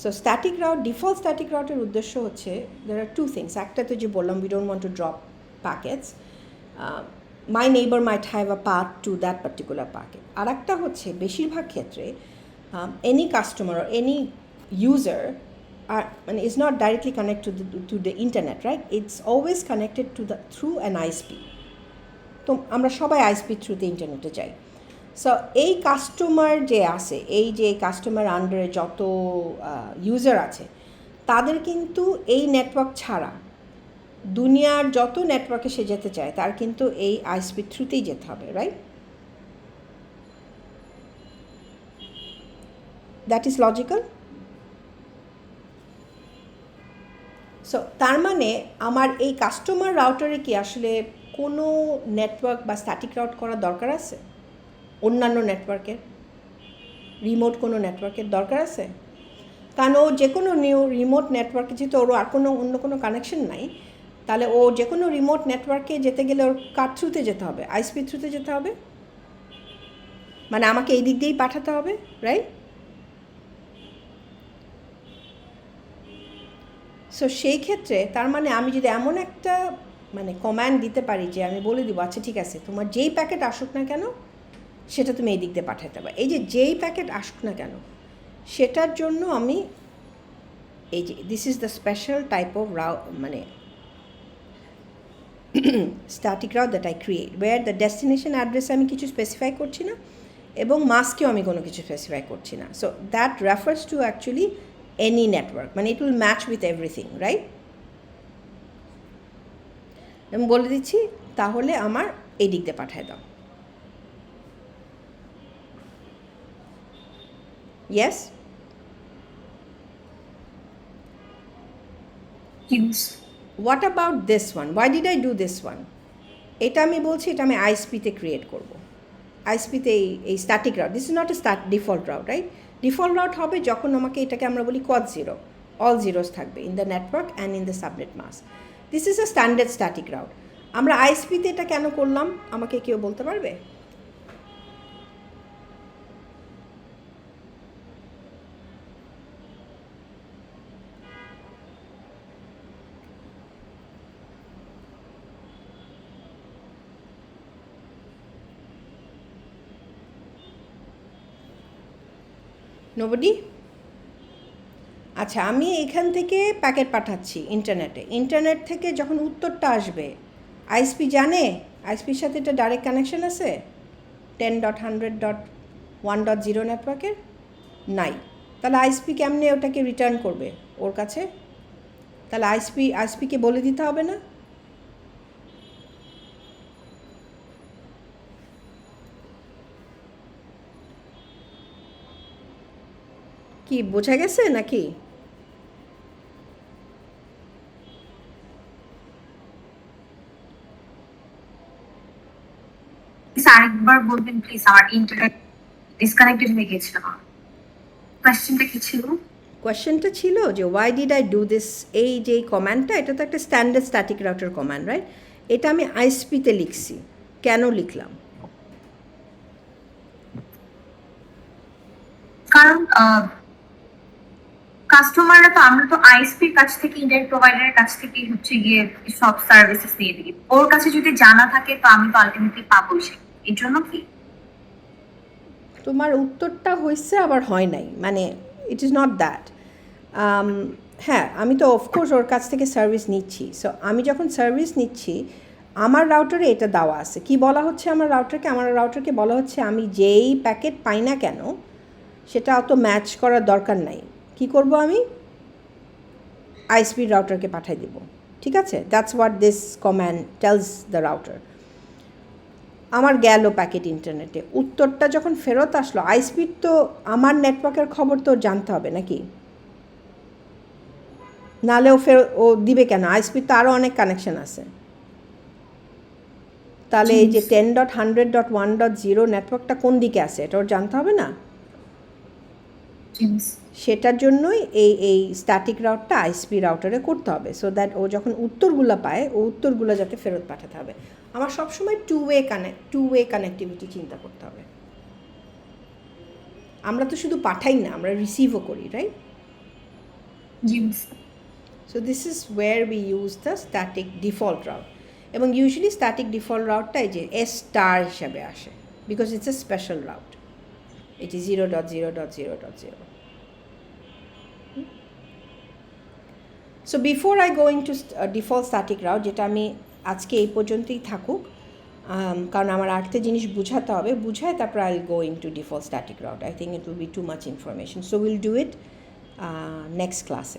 So static route, default static রাউটের উদ্দেশ্য হচ্ছে there are two things. একটা তো যে বললাম, we don't want to drop packets. My neighbor might have a path to that particular packet. আর একটা হচ্ছে বেশিরভাগ ক্ষেত্রে any customer or any user মানে is not directly connected to the internet, right? It's always connected to through an ISP. তো আমরা সবাই ISP থ্রুতে ইন্টারনেটে যাই। সো এই কাস্টমার যে আছে, এই যে কাস্টমার আন্ডারে যত ইউজার আছে, তাদের কিন্তু এই নেটওয়ার্ক ছাড়া দুনিয়ার যত নেটওয়ার্কে সে যেতে চায় তার কিন্তু এই আইএসপি থ্রুতেই যেতে হবে, right? That is logical. So তার মানে আমার এই কাস্টমার রাউটারে কি আসলে কোনো নেটওয়ার্ক বা স্ট্যাটিক রাউট করার দরকার আছে? অন্যান্য নেটওয়ার্কের, রিমোট কোনো নেটওয়ার্কের দরকার আছে? কারণ ও যে কোনো রিমোট নেটওয়ার্কে যেহেতু ওর আর কোনো অন্য কোনো কানেকশন নাই, তাহলে ও যে কোনো রিমোট নেটওয়ার্কে যেতে গেলে ওর কার থ্রুতে যেতে হবে? আইএসপি থ্রুতে যেতে হবে, মানে আমাকে এই দিক দিয়েই পাঠাতে হবে, রাইট? সো সেই ক্ষেত্রে তার মানে আমি যদি এমন একটা মানে কমান্ড দিতে পারি যে আমি বলে দিব, আচ্ছা ঠিক আছে, তোমার যেই প্যাকেট আসুক না কেন সেটা তুমি এই দিক দিয়ে পাঠাতে পারো। এই যে যেই প্যাকেট আসুক না কেন সেটার জন্য আমি এই যে this is the special type of মানে static route that I create, where the destination address আমি কিছু স্পেসিফাই করছি না এবং মাস্কেও আমি কোনো কিছু স্পেসিফাই করছি না। So that refers to actually any network, মানে it will match with everything, right? আমি বলে দিচ্ছি তাহলে আমার এই দিক দিয়ে পাঠায় দাও। Yes? What about this one? Why did I do this one? এটা আমি বলছি এটা আমি আইএসপিতে ক্রিয়েট করব। আইএসপিতে এই static route, this is not a default route, right? Default route হবে যখন আমাকে এটাকে আমরা বলি কোয়াড জিরো, অল জিরোস থাকবে in the network and in the subnet mask. This is a standard static route. আমরা আইএসপিতে এটা কেন করলাম আমাকে কেউ বলতে পারবে? নোবডি? আচ্ছা, আমি এখান থেকে প্যাকেট পাঠাচ্ছি ইন্টারনেটে, ইন্টারনেট থেকে যখন উত্তরটা আসবে আইএসপি জানে আইএসপির সাথে এটা ডাইরেক্ট কানেকশন আছে 10.100.1.0 নেটওয়ার্কের? নাই। তাহলে আইএসপি কেমনে ওটাকে রিটার্ন করবে ওর কাছে? তাহলে আইএসপিকে বলে দিতে হবে না? কি বোঝা গেছে নাকি? আরেকবার বলবেন প্লিজ, আমার ইন্টারনেট ডিসকানেক্টেড হয়ে গিয়েছিল। কোয়েশ্চেনটা কি ছিল? কোয়েশ্চেনটা ছিল যে why did I do this, এই যে কমান্ডটা, এটা তো একটা standard static router command, right? এটা আমি আইএসপিতে লিখছি, কেন লিখলাম? কারণ কাস্টমাররা তো, আমরা তো আইএসপির কাছ থেকে, ইন্টারনেট প্রোভাইডারের কাছ থেকে হচ্ছে গিয়ে সব সার্ভিসেস নিয়ে দিই। ওর কাছে যদি জানা থাকে তো আমি তো আলটিমেটলি পাবোই, এর জন্য কি তোমার উত্তরটা হয়েছে আবার হয় নাই, মানে ইট ইজ নট দ্যাট। হ্যাঁ, আমি তো অফকোর্স ওর কাছ থেকে সার্ভিস নিচ্ছি। সো আমি যখন সার্ভিস নিচ্ছি আমার রাউটারে এটা দেওয়া আছে, কি বলা হচ্ছে আমার রাউটারকে বলা হচ্ছে আমি যেই প্যাকেট পাই না কেন সেটা অত ম্যাচ করার দরকার নাই, কি করব আমি? আইএসপি রাউটারকে পাঠাই দেব, ঠিক আছে? That's what this command tells the router. আমার গেল প্যাকেট ইন্টারনেটে, উত্তরটা যখন ফেরত আসলো আইএসপির তো আমার নেটওয়ার্কের খবর তো জানতে হবে নাকি? নাহলে ও দিবে কেন? আইএসপির তো আরও অনেক কানেকশন আছে। তাহলে এই যে 10.100.1.0 নেটওয়ার্কটা কোন দিকে আছে এটা ওর জানতে হবে না? সেটার জন্যই এই স্ট্যাটিক রাউটটা আইএসপি রাউটারে করতে হবে, সো দ্যাট ও যখন উত্তরগুলো পায় ও উত্তরগুলো যাতে ফেরত পাঠাতে হবে। আমার সবসময় টু ওয়ে কানেক্টিভিটি চিন্তা করতে হবে। আমরা তো শুধু পাঠাই না, আমরা রিসিভও করি, right? G miss. So this is where we use the static default route. এবং usually static default route টা এই যে S star হিসাবে আসে because it's a special route. It is 0.0.0.0. So before I go into default static route, যেটা আমি আজকে এই পর্যন্তই থাকুক, কারণ আমার আরেকটা জিনিস বুঝাতে হবে, বুঝায় তারপর I'll go into default static route. I think it will be too much information. So we'll do it next class.